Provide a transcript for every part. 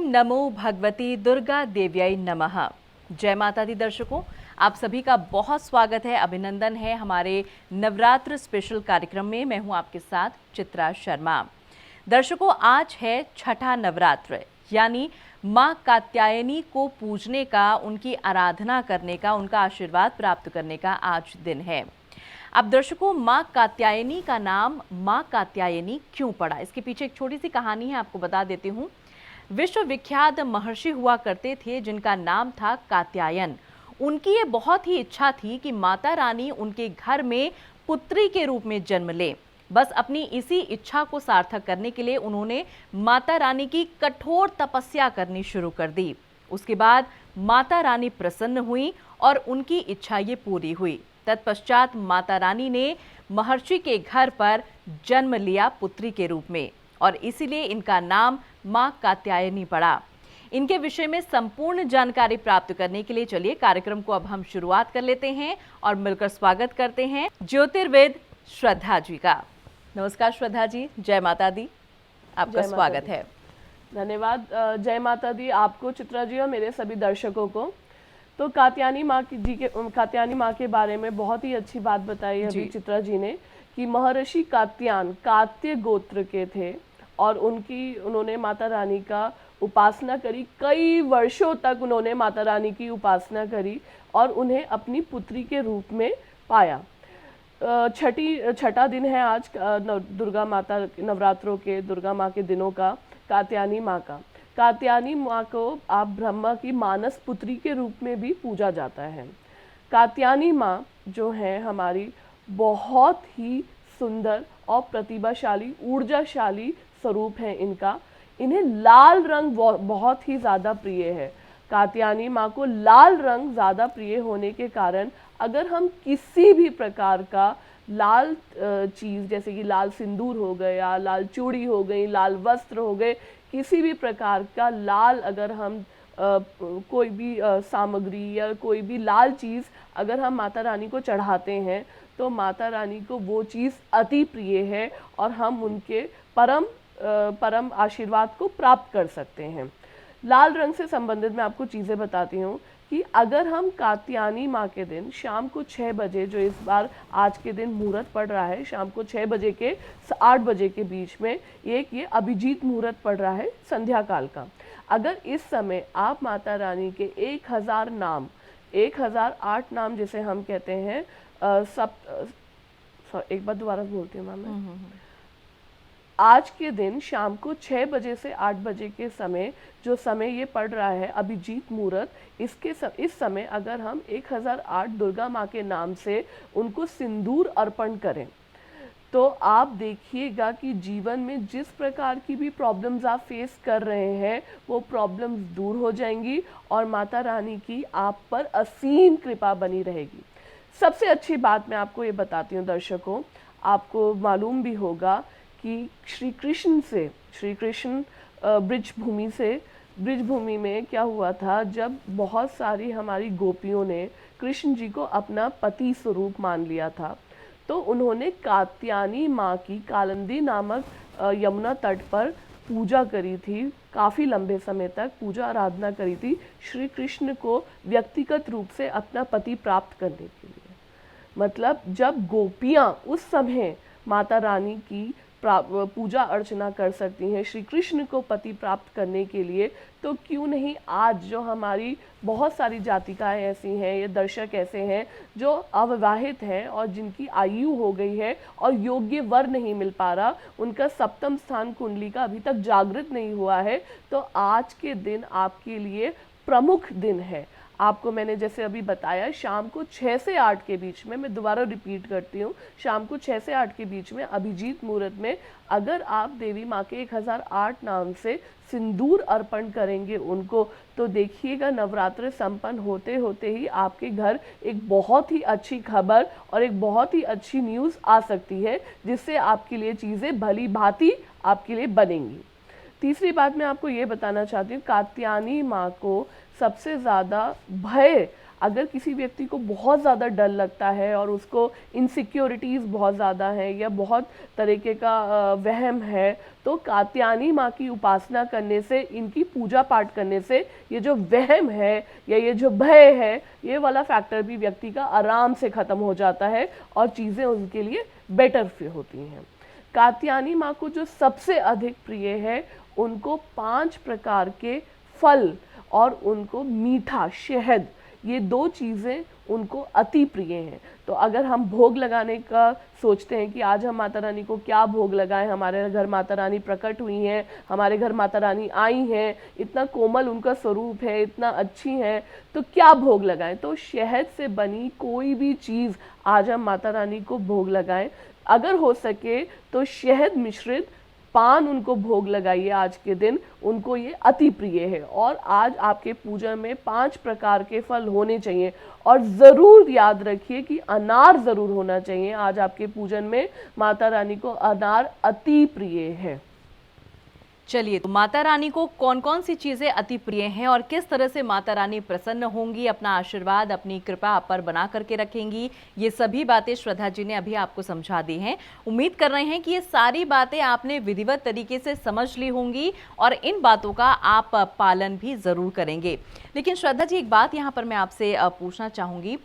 नमो भगवती दुर्गा देव्यै नमः। जय माता दी दर्शकों, आप सभी का बहुत स्वागत है, अभिनंदन है हमारे नवरात्र स्पेशल कार्यक्रम में। मैं हूं आपके साथ चित्रा शर्मा। दर्शकों, आज है छठा नवरात्र, यानी मां कात्यायनी को पूजने का, उनकी आराधना करने का, उनका आशीर्वाद प्राप्त करने का आज दिन है। अब दर्शकों, मां कात्यायनी का नाम मां कात्यायनी क्यों पड़ा, इसके पीछे एक छोटी सी कहानी है, आपको बता देती हूँ। विश्वविख्यात महर्षि हुआ करते थे जिनका नाम था कात्यायन। उनकी ये बहुत ही इच्छा थी कि माता रानी उनके घर में पुत्री के रूप में जन्म ले। बस अपनी इसी इच्छा को सार्थक करने के लिए उन्होंने माता रानी की कठोर तपस्या करनी शुरू कर दी। उसके बाद माता रानी प्रसन्न हुई और उनकी इच्छा ये पूरी हुई। तत्पश्चात माता रानी ने महर्षि के घर पर जन्म लिया पुत्री के रूप में, और इसीलिए इनका नाम मां कात्यायनी पड़ा। इनके विषय में संपूर्ण जानकारी प्राप्त करने के लिए चलिए कार्यक्रम को अब हम शुरुआत कर लेते हैं और मिलकर स्वागत करते हैं ज्योतिर्वेद श्रद्धा जी का। नमस्कार श्रद्धा जी, जय माता दी, आपका स्वागत है। धन्यवाद। जय माता दी आपको, चित्रा जी, और मेरे सभी दर्शकों को। तो कात्यायनी माँ के बारे में बहुत ही अच्छी बात बताई अभी चित्रा जी ने कि महर्षि कात्यायन कात्य गोत्र के थे और उन्होंने माता रानी का उपासना करी। कई वर्षों तक उन्होंने माता रानी की उपासना करी और उन्हें अपनी पुत्री के रूप में पाया। छठा दिन है आज दुर्गा माता नवरात्रों के, दुर्गा माँ के दिनों का, कात्यायनी माँ का। कात्यायनी माँ को आप ब्रह्मा की मानस पुत्री के रूप में भी पूजा जाता है। कात्यायनी माँ जो है हमारी बहुत ही सुंदर और प्रतिभाशाली, ऊर्जाशाली स्वरूप है इनका। इन्हें लाल रंग बहुत ही ज़्यादा प्रिय है। कात्यायनी माँ को लाल रंग ज़्यादा प्रिय होने के कारण अगर हम किसी भी प्रकार का लाल चीज़, जैसे कि लाल सिंदूर हो गया, लाल चूड़ी हो गई, लाल वस्त्र हो गए, किसी भी प्रकार का लाल अगर हम कोई भी सामग्री या कोई भी लाल चीज़ अगर हम माता रानी को चढ़ाते हैं तो माता रानी को वो चीज़ अति प्रिय है और हम उनके परम आशीर्वाद को प्राप्त कर सकते हैं। लाल रंग से संबंधित मैं आपको चीज़ें बताती हूँ कि अगर हम कात्यायनी माँ के दिन शाम को 6 बजे, जो इस बार आज के दिन मुहूर्त पड़ रहा है, शाम को 6 बजे के 8 बजे के बीच में एक ये अभिजीत मुहूर्त पड़ रहा है संध्या काल का। अगर इस समय आप माता रानी के 1000 नाम, 1008 नाम जिसे हम कहते हैं, एक बार दोबारा बोलती हूँ मैम, आज के दिन शाम को 6 बजे से 8 बजे के समय, जो समय ये पड़ रहा है अभिजीत मुहूर्त, इस समय अगर हम 1008 दुर्गा माँ के नाम से उनको सिंदूर अर्पण करें तो आप देखिएगा कि जीवन में जिस प्रकार की भी प्रॉब्लम्स आप फेस कर रहे हैं वो प्रॉब्लम्स दूर हो जाएंगी और माता रानी की आप पर असीम कृपा बनी रहेगी। सबसे अच्छी बात मैं आपको ये बताती हूँ दर्शकों, आपको मालूम भी होगा कि श्री कृष्ण ब्रिज भूमि में क्या हुआ था, जब बहुत सारी हमारी गोपियों ने कृष्ण जी को अपना पति स्वरूप मान लिया था तो उन्होंने कात्यायनी माँ की कालिंदी नामक यमुना तट पर पूजा करी थी। काफ़ी लंबे समय तक पूजा आराधना करी थी श्री कृष्ण को व्यक्तिगत रूप से अपना पति प्राप्त करने के लिए। मतलब जब गोपियाँ उस समय माता रानी की पूजा अर्चना कर सकती हैं श्री कृष्ण को पति प्राप्त करने के लिए, तो क्यों नहीं आज जो हमारी बहुत सारी जातिकाएं ऐसी हैं, ये दर्शक ऐसे हैं जो अविवाहित हैं और जिनकी आयु हो गई है और योग्य वर नहीं मिल पा रहा, उनका सप्तम स्थान कुंडली का अभी तक जागृत नहीं हुआ है, तो आज के दिन आपके लिए प्रमुख दिन है। आपको मैंने जैसे अभी बताया शाम को 6 से 8 के बीच में, मैं दोबारा रिपीट करती हूँ, शाम को 6 से 8 के बीच में अभिजीत मुहूर्त में अगर आप देवी माँ के 1008 नाम से सिंदूर अर्पण करेंगे उनको, तो देखिएगा नवरात्र संपन्न होते होते ही आपके घर एक बहुत ही अच्छी खबर और एक बहुत ही अच्छी न्यूज़ आ सकती है, जिससे आपके लिए चीज़ें भली भांति आपके लिए बनेंगी। तीसरी बात मैं आपको ये बताना चाहती हूँ, कात्यायनी माँ को सबसे ज़्यादा भय अगर किसी व्यक्ति को बहुत ज़्यादा डर लगता है और उसको इनसिक्योरिटीज़ बहुत ज़्यादा हैं या बहुत तरीके का वहम है, तो कात्यायनी माँ की उपासना करने से, इनकी पूजा पाठ करने से ये जो वहम है या ये जो भय है, ये वाला फैक्टर भी व्यक्ति का आराम से ख़त्म हो जाता है और चीज़ें उनके लिए बेटर फील होती हैं। कात्यायनी माँ को जो सबसे अधिक प्रिय है, उनको 5 प्रकार के फल और उनको मीठा शहद, ये 2 चीज़ें उनको अति प्रिय हैं। तो अगर हम भोग लगाने का सोचते हैं कि आज हम माता रानी को क्या भोग लगाएं, हमारे घर माता रानी प्रकट हुई हैं, हमारे घर माता रानी आई हैं, इतना कोमल उनका स्वरूप है, इतना अच्छी हैं, तो क्या भोग लगाएं? तो शहद से बनी कोई भी चीज़ आज हम माता रानी को भोग लगाएं। अगर हो सके तो शहद मिश्रित पान उनको भोग लगाइए आज के दिन, उनको ये अति प्रिय है। और आज आपके पूजा में 5 प्रकार के फल होने चाहिए और ज़रूर याद रखिए कि अनार ज़रूर होना चाहिए। आज आपके पूजन में माता रानी को अनार अति प्रिय है। चलिए, तो माता रानी को कौन कौन सी चीजें अति प्रिय हैं और किस तरह से माता रानी प्रसन्न होंगी, अपना आशीर्वाद, अपनी कृपा आप पर बना करके रखेंगी, ये सभी बातें श्रद्धा जी ने अभी आपको समझा दी हैं। उम्मीद कर रहे हैं कि ये सारी बातें आपने विधिवत तरीके से समझ ली होंगी और इन बातों का आप पालन भी जरूर करेंगे। लेकिन श्रद्धा जी, एक बात यहाँ पर मैं आपसे पूछना चाहूँगी।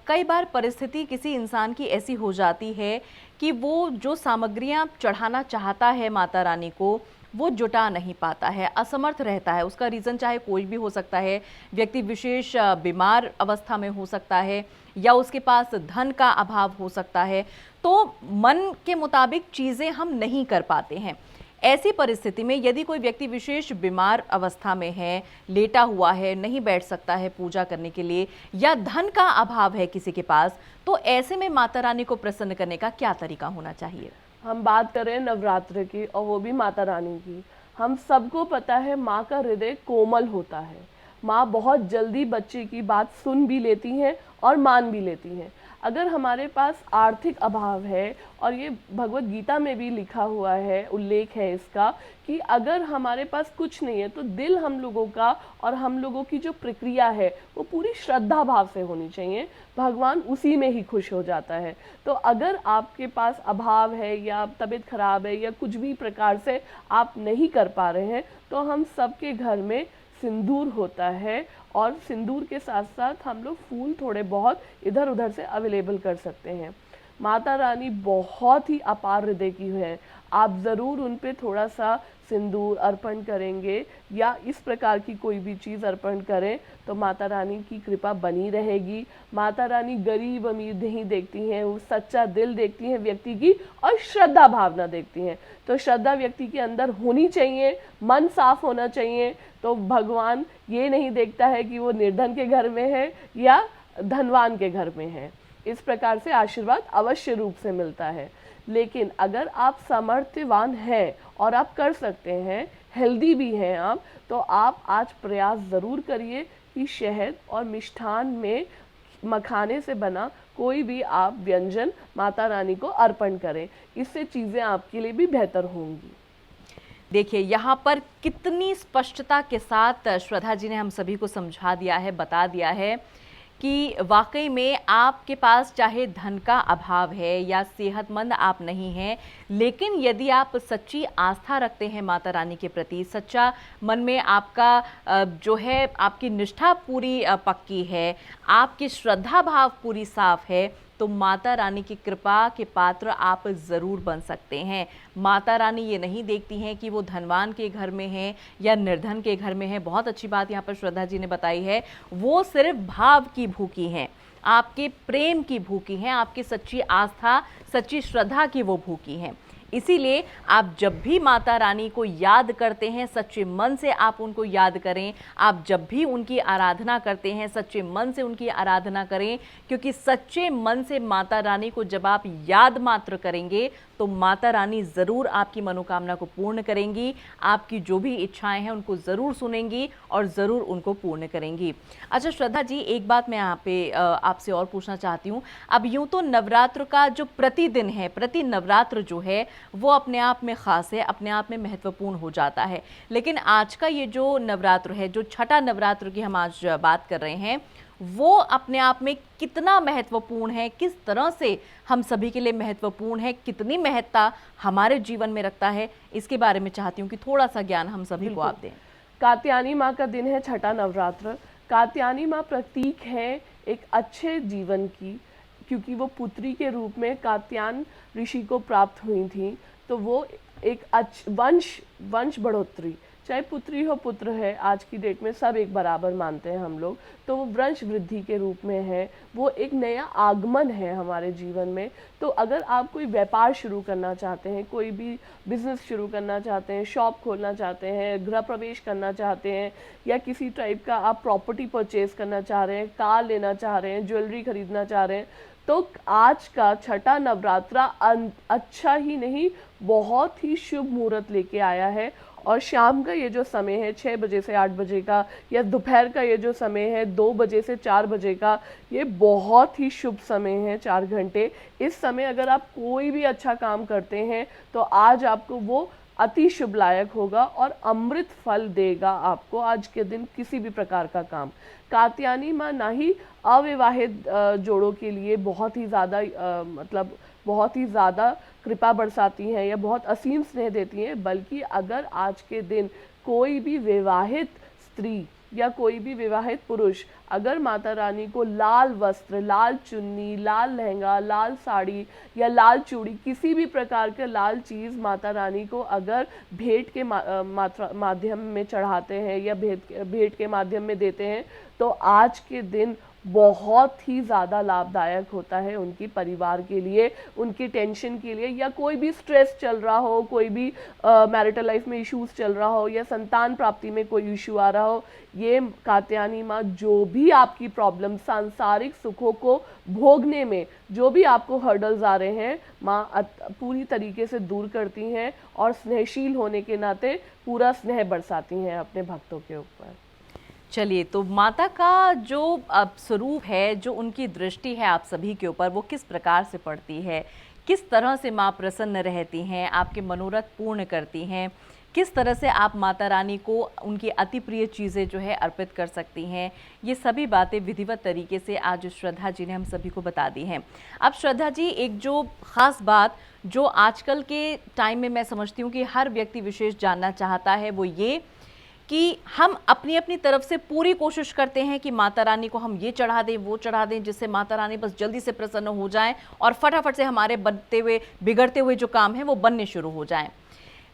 कई बार परिस्थिति किसी इंसान की ऐसी हो जाती है कि वो जो सामग्रियाँ चढ़ाना चाहता है माता रानी को, वो जुटा नहीं पाता है, असमर्थ रहता है। उसका रीज़न चाहे कोई भी हो सकता है, व्यक्ति विशेष बीमार अवस्था में हो सकता है या उसके पास धन का अभाव हो सकता है, तो मन के मुताबिक चीज़ें हम नहीं कर पाते हैं। ऐसी परिस्थिति में यदि कोई व्यक्ति विशेष बीमार अवस्था में है, लेटा हुआ है, नहीं बैठ सकता है पूजा करने के लिए, या धन का अभाव है किसी के पास, तो ऐसे में माता रानी को प्रसन्न करने का क्या तरीका होना चाहिए? हम बात करें नवरात्र की और वो भी माता रानी की। हम सबको पता है माँ का हृदय कोमल होता है। माँ बहुत जल्दी बच्चे की बात सुन भी लेती हैं और मान भी लेती हैं। अगर हमारे पास आर्थिक अभाव है, और ये भगवत गीता में भी लिखा हुआ है, उल्लेख है इसका, कि अगर हमारे पास कुछ नहीं है तो दिल हम लोगों का और हम लोगों की जो प्रक्रिया है वो पूरी श्रद्धा भाव से होनी चाहिए। भगवान उसी में ही खुश हो जाता है। तो अगर आपके पास अभाव है या तबीयत खराब है या कुछ भी प्रकार से आप नहीं कर पा रहे हैं, तो हम सबके घर में सिंदूर होता है और सिंदूर के साथ साथ हम लोग फूल थोड़े बहुत इधर उधर से अवेलेबल कर सकते हैं। माता रानी बहुत ही अपार हृदय की है। आप ज़रूर उन पे थोड़ा सा सिंदूर अर्पण करेंगे या इस प्रकार की कोई भी चीज़ अर्पण करें तो माता रानी की कृपा बनी रहेगी। माता रानी गरीब अमीर नहीं देखती हैं, वो सच्चा दिल देखती हैं व्यक्ति की और श्रद्धा भावना देखती हैं। तो श्रद्धा व्यक्ति के अंदर होनी चाहिए, मन साफ होना चाहिए। तो भगवान ये नहीं देखता है कि वो निर्धन के घर में है या धनवान के घर में है। इस प्रकार से आशीर्वाद अवश्य रूप से मिलता है। लेकिन अगर आप सामर्थ्यवान हैं और आप कर सकते हैं, हेल्दी भी हैं आप, तो आप आज प्रयास ज़रूर करिए कि शहद और मिष्ठान में मखाने से बना कोई भी आप व्यंजन माता रानी को अर्पण करें। इससे चीज़ें आपके लिए भी बेहतर होंगी। देखिए, यहाँ पर कितनी स्पष्टता के साथ श्रद्धा जी ने हम सभी को समझा दिया है, बता दिया है कि वाकई में आपके पास चाहे धन का अभाव है या सेहतमंद आप नहीं हैं, लेकिन यदि आप सच्ची आस्था रखते हैं माता रानी के प्रति, सच्चा मन में आपका जो है, आपकी निष्ठा पूरी पक्की है, आपकी श्रद्धा भाव पूरी साफ है, तो माता रानी की कृपा के पात्र आप ज़रूर बन सकते हैं। माता रानी ये नहीं देखती हैं कि वो धनवान के घर में हैं या निर्धन के घर में हैं। बहुत अच्छी बात यहाँ पर श्रद्धा जी ने बताई है। वो सिर्फ भाव की भूखी हैं, आपके प्रेम की भूखी हैं, आपकी सच्ची आस्था, सच्ची श्रद्धा की वो भूखी हैं। इसीलिए आप जब भी माता रानी को याद करते हैं, सच्चे मन से आप उनको याद करें। आप जब भी उनकी आराधना करते हैं, सच्चे मन से उनकी आराधना करें, क्योंकि सच्चे मन से माता रानी को जब आप याद मात्र करेंगे तो माता रानी ज़रूर आपकी मनोकामना को पूर्ण करेंगी। आपकी जो भी इच्छाएं हैं उनको ज़रूर सुनेंगी और ज़रूर उनको पूर्ण करेंगी। अच्छा श्रद्धा जी, एक बात मैं यहाँ पे आपसे और पूछना चाहती हूँ। अब यूँ तो नवरात्र का जो प्रतिदिन है, प्रति नवरात्र जो है, वो अपने आप में ख़ास है, अपने आप में महत्वपूर्ण हो जाता है। लेकिन आज का ये जो नवरात्र है, जो छठा नवरात्र की हम आज बात कर रहे हैं, वो अपने आप में कितना महत्वपूर्ण है, किस तरह से हम सभी के लिए महत्वपूर्ण है, कितनी महत्ता हमारे जीवन में रखता है, इसके बारे में चाहती हूँ कि थोड़ा सा ज्ञान हम सभी को आप दें। कात्यायनी माँ का दिन है छठा नवरात्र। कात्यायनी माँ प्रतीक है एक अच्छे जीवन की, क्योंकि वो पुत्री के रूप में कात्यायन ऋषि को प्राप्त हुई थी। तो वो एक वंश बढ़ोतरी, चाहे पुत्री हो पुत्र है, आज की डेट में सब एक बराबर मानते हैं हम लोग, तो वो वंश वृद्धि के रूप में है। वो एक नया आगमन है हमारे जीवन में। तो अगर आप कोई व्यापार शुरू करना चाहते हैं, कोई भी बिजनेस शुरू करना चाहते हैं, शॉप खोलना चाहते हैं, गृह प्रवेश करना चाहते हैं, या किसी टाइप का आप प्रॉपर्टी परचेज करना चाह रहे हैं, कार लेना चाह रहे हैं, ज्वेलरी खरीदना चाह रहे हैं, तो आज का छठा नवरात्रा अच्छा ही नहीं, बहुत ही शुभ मुहूर्त लेके आया है। और शाम का ये जो समय है 6 बजे से 8 बजे का, या दोपहर का ये जो समय है 2 बजे से 4 बजे का, ये बहुत ही शुभ समय है, 4 घंटे। इस समय अगर आप कोई भी अच्छा काम करते हैं तो आज आपको वो अति शुभ लायक होगा और अमृत फल देगा आपको आज के दिन किसी भी प्रकार का काम। कात्यायनी माँ ना ही अविवाहित जोड़ों के लिए बहुत ही ज़्यादा मतलब बहुत ही ज़्यादा कृपा बरसाती हैं या बहुत असीम स्नेह देती हैं, बल्कि अगर आज के दिन कोई भी विवाहित स्त्री या कोई भी विवाहित पुरुष अगर माता रानी को लाल वस्त्र, लाल चुन्नी, लाल लहंगा, लाल साड़ी या लाल चूड़ी, किसी भी प्रकार के लाल चीज़ माता रानी को अगर भेंट के माध्यम में चढ़ाते हैं या भेंट के माध्यम में देते हैं, तो आज के दिन बहुत ही ज़्यादा लाभदायक होता है उनकी परिवार के लिए, उनकी टेंशन के लिए, या कोई भी स्ट्रेस चल रहा हो, कोई भी मैरिटल लाइफ में इश्यूज चल रहा हो, या संतान प्राप्ति में कोई इशू आ रहा हो। ये कात्यायनी माँ जो भी आपकी प्रॉब्लम, सांसारिक सुखों को भोगने में जो भी आपको हर्डल्स आ रहे हैं, माँ पूरी तरीके से दूर करती हैं और स्नेहशील होने के नाते पूरा स्नेह बरसाती हैं अपने भक्तों के ऊपर। चलिए, तो माता का जो अब स्वरूप है, जो उनकी दृष्टि है आप सभी के ऊपर, वो किस प्रकार से पड़ती है, किस तरह से माँ प्रसन्न रहती हैं, आपके मनोरथ पूर्ण करती हैं, किस तरह से आप माता रानी को उनकी अति प्रिय चीज़ें जो है अर्पित कर सकती हैं, ये सभी बातें विधिवत तरीके से आज श्रद्धा जी ने हम सभी को बता दी हैं। अब श्रद्धा जी, एक जो ख़ास बात जो आजकल के टाइम में मैं समझती हूँ कि हर व्यक्ति विशेष जानना चाहता है, वो ये कि हम अपनी अपनी तरफ से पूरी कोशिश करते हैं कि माता रानी को हम ये चढ़ा दें, वो चढ़ा दें, जिससे माता रानी बस जल्दी से प्रसन्न हो जाएं और फटाफट से हमारे बनते हुए बिगड़ते हुए जो काम है वो बनने शुरू हो जाएं।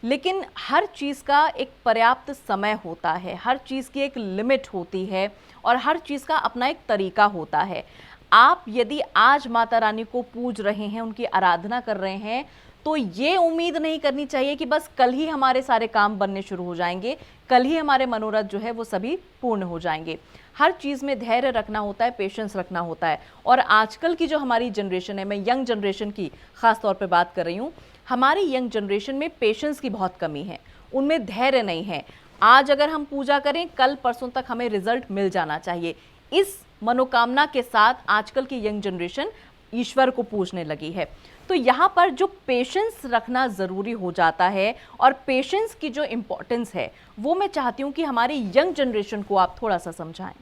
लेकिन हर चीज़ का एक पर्याप्त समय होता है, हर चीज़ की एक लिमिट होती है और हर चीज़ का अपना एक तरीका होता है। आप यदि आज माता रानी को पूज रहे हैं, उनकी आराधना कर रहे हैं, तो ये उम्मीद नहीं करनी चाहिए कि बस कल ही हमारे सारे काम बनने शुरू हो जाएंगे, कल ही हमारे मनोरथ जो है वो सभी पूर्ण हो जाएंगे। हर चीज़ में धैर्य रखना होता है, पेशेंस रखना होता है। और आजकल की जो हमारी जनरेशन है, मैं यंग जनरेशन की ख़ास तौर पे बात कर रही हूँ, हमारी यंग जनरेशन में पेशेंस की बहुत कमी है, उनमें धैर्य नहीं है। आज अगर हम पूजा करें, कल परसों तक हमें रिजल्ट मिल जाना चाहिए। इस मनोकामना के साथ आजकल की यंग जनरेशन ईश्वर को पूजने लगी है। तो यहाँ पर जो पेशेंस रखना ज़रूरी हो जाता है और पेशेंस की जो इम्पोर्टेंस है, वो मैं चाहती हूँ कि हमारी यंग जनरेशन को आप थोड़ा सा समझाएं।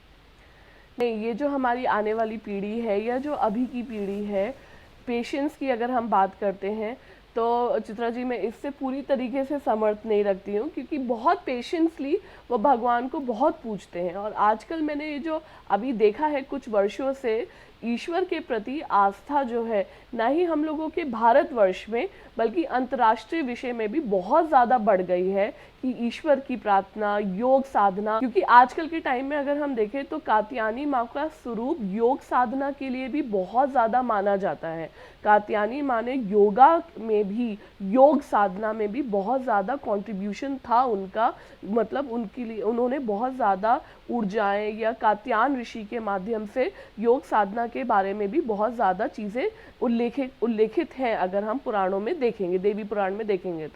नहीं, ये जो हमारी आने वाली पीढ़ी है या जो अभी की पीढ़ी है, पेशेंस की अगर हम बात करते हैं तो चित्रा जी, मैं इससे पूरी तरीके से समर्थ नहीं रखती हूँ, क्योंकि बहुत पेशेंसली वो भगवान को बहुत पूजते हैं। और आजकल मैंने ये जो अभी देखा है कुछ वर्षों से, ईश्वर के प्रति आस्था जो है, ना ही हम लोगों के भारतवर्ष में बल्कि अंतर्राष्ट्रीय विषय में भी बहुत ज़्यादा बढ़ गई है कि ईश्वर की प्रार्थना, योग साधना। क्योंकि आजकल के टाइम में अगर हम देखें तो कात्यायनी माँ का स्वरूप योग साधना के लिए भी बहुत ज़्यादा माना जाता है। कात्यायनी माँ ने योगा में भी, योग साधना में भी बहुत ज़्यादा कंट्रीब्यूशन था उनका, मतलब उनके लिए उन्होंने बहुत ज़्यादा ऊर्जाएं, या कात्यायन ऋषि के माध्यम से योग साधना के बारे में भी बहुत ज़्यादा चीज़ें उल्लेखित हैं। अगर हम पुराणों में देखेंगे, देवी पुराण में देखेंगे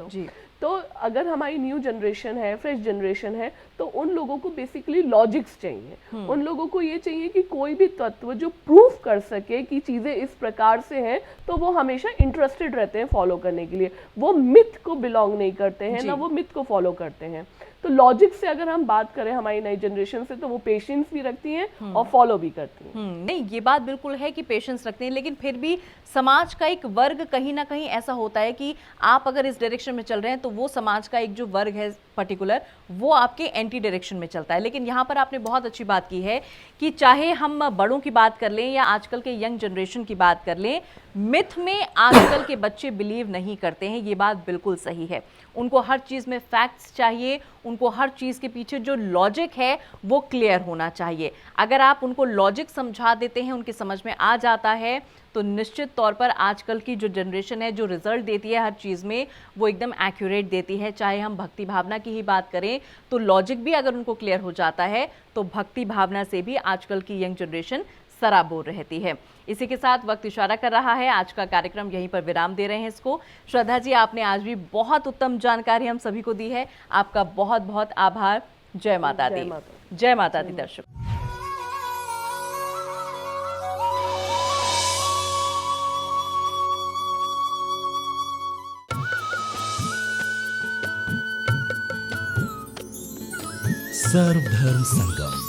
तो अगर हमारी न्यू जनरेशन है, फ्रेश जनरेशन है, तो उन लोगों को बेसिकली लॉजिक्स चाहिए। उन लोगों को ये चाहिए कि कोई भी तत्व जो प्रूफ कर सके कि चीज़ें इस प्रकार से हैं, तो वो हमेशा इंटरेस्टेड रहते हैं फॉलो करने के लिए। वो मिथ को बिलोंग नहीं करते हैं, ना वो मिथ को फॉलो करते हैं। तो लॉजिक से अगर हम बात करें हमारी नई जनरेशन से, तो वो पेशेंस भी रखती हैं और फॉलो भी करती हैं। नहीं, ये बात बिल्कुल है कि पेशेंस रखते हैं, लेकिन फिर भी समाज का एक वर्ग कहीं ना कहीं ऐसा होता है कि आप अगर इस डायरेक्शन में चल रहे हैं तो वो समाज का एक जो वर्ग है पर्टिकुलर, वो आपके एंटी डायरेक्शन में चलता है। लेकिन यहाँ पर आपने बहुत अच्छी बात की है कि चाहे हम बड़ों की बात कर लें या आजकल के यंग जनरेशन की बात कर लें, मिथ में आजकल के बच्चे बिलीव नहीं करते हैं, ये बात बिल्कुल सही है। उनको हर चीज़ में फैक्ट्स चाहिए, उनको हर चीज़ के पीछे जो लॉजिक है वो क्लियर होना चाहिए। अगर आप उनको लॉजिक समझा देते हैं, उनकी समझ में आ जाता है, तो निश्चित तौर पर आजकल की जो जनरेशन है जो रिजल्ट देती है हर चीज़ में, वो एकदम एक्यूरेट देती है। चाहे हम भक्ति भावना की ही बात करें तो लॉजिक भी अगर उनको क्लियर हो जाता है तो भक्ति भावना से भी आजकल की यंग जनरेशन सराबोर रहती है। इसी के साथ वक्त इशारा कर रहा है, आज का कार्यक्रम यहीं पर विराम दे रहे हैं इसको। श्रद्धा जी, आपने आज भी बहुत उत्तम जानकारी हम सभी को दी है, आपका बहुत बहुत आभार। जय माता दी। जय माता दी दर्शक। सर्वधर्म संगम,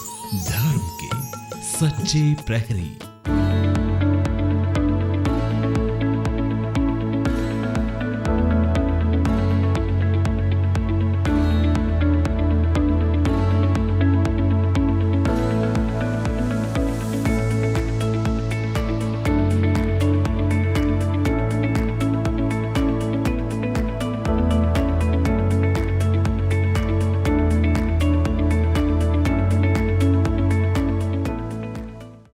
धर्म के सच्चे प्रहरी।